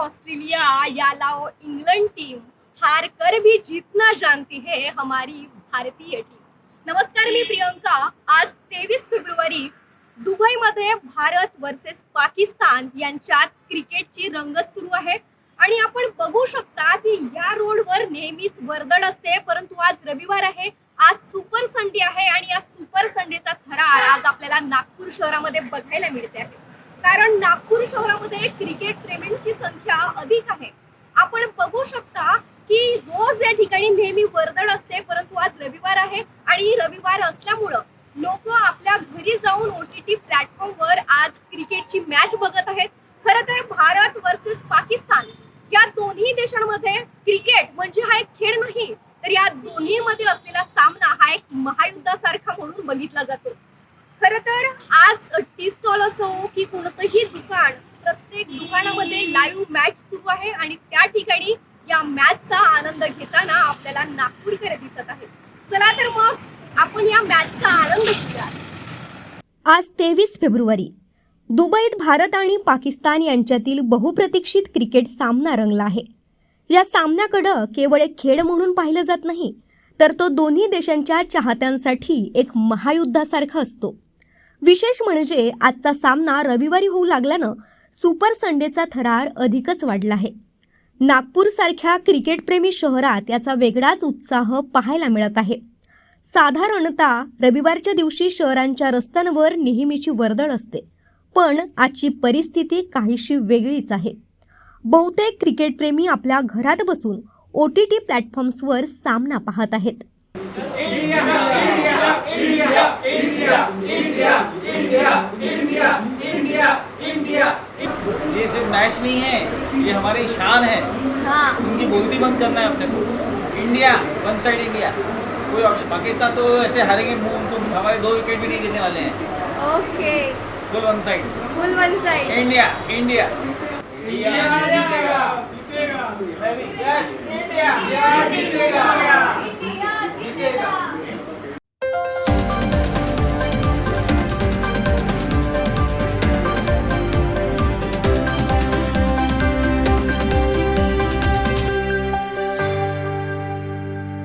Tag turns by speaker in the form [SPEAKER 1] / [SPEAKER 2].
[SPEAKER 1] Australia या लाओ England team हार कर भी जीतना जानती है हमारी भारतीय टीम। नमस्कार, मी प्रियंका। आज 23 फेब्रुवारी दुबईमध्ये भारत वर्सेस पाकिस्तान यांच्यात क्रिकेटची रंगत सुरू आहे आणि आपण बघू शकता की या रोडवर नेहमीच वर्दळ असते, परंतु आज रविवार आहे, आज सुपर संडे आहे आणि या सुपर संडेचा थरार आज आपल्याला नागपूर शहरामध्ये बघायला मिळते आहे। कारण नागपूर शहरामध्ये क्रिकेट प्रेमींची संख्या अधिक आहे। आपण बघू शकता की रोज या ठिकाणी नेहमी वर्दळ असते, परंतु आज रविवार आहे आणि रविवार असल्यामुळे लोक आपल्या घरी जाऊन OTT प्लॅटफॉर्मवर आज क्रिकेटची मॅच बघत आहेत। खरं तर भारत वर्सेस पाकिस्तान या दोन्ही देशांमध्ये क्रिकेट म्हणजे हा एक खेळ नाही, तर या दोन्हीमध्ये असलेला सामना हा एक महायुद्धासारखा म्हणून बघितला जातो। खरं तर आज टी स्टॉल असो की कोणतंही दुकान, प्रत्येक दुकानामध्ये लाईव्ह मॅच सुरू आहे आणि त्या ठिकाणी या मॅचचा आनंद घेताना आपल्याला नागपूरकर दिसत आहेत। चला तर मग आपण या मॅचचा आनंद घेऊया।
[SPEAKER 2] आज 23 फेब्रुवारी दुबईत भारत आणि पाकिस्तान यांच्यातील बहुप्रतीक्षित क्रिकेट सामना रंगला आहे। या सामन्याकडे केवळ एक खेळ म्हणून पाहिलं जात नाही, तर तो दोन्ही देशांच्या चाहत्यांसाठी एक महायुद्धासारखा असतो। विशेष म्हणजे आजचा सामना रविवारी होऊ लागल्यानं सुपर संडेचा थरार अधिकच वाढला आहे। नागपूरसारख्या क्रिकेटप्रेमी शहरात याचा वेगळाच उत्साह पाहायला मिळत आहे। साधारणतः रविवारच्या दिवशी शहरांच्या रस्त्यांवर नेहमीची वर्दळ असते, पण आजची परिस्थिती काहीशी वेगळीच आहे। बहुतेक क्रिकेटप्रेमी आपल्या घरात बसून OTT प्लॅटफॉर्म्सवर सामना पाहत आहेत।
[SPEAKER 3] ये सिर्फ मैच नहीं है, ये हमारी शान है।
[SPEAKER 1] हाँ,
[SPEAKER 3] उनकी बोलती बंद करना है अपने को। इंडिया वन साइड इंडिया, कोई ऑप्शन। पाकिस्तान तो ऐसे हारेंगे मुंह, तो हमारे 2 विकेट भी नहीं गिरने वाले हैं।
[SPEAKER 1] ओके,
[SPEAKER 3] फुल वन साइड
[SPEAKER 1] फुल one side.
[SPEAKER 3] India India India जीतेगा। यस, इंडिया जीतेगा।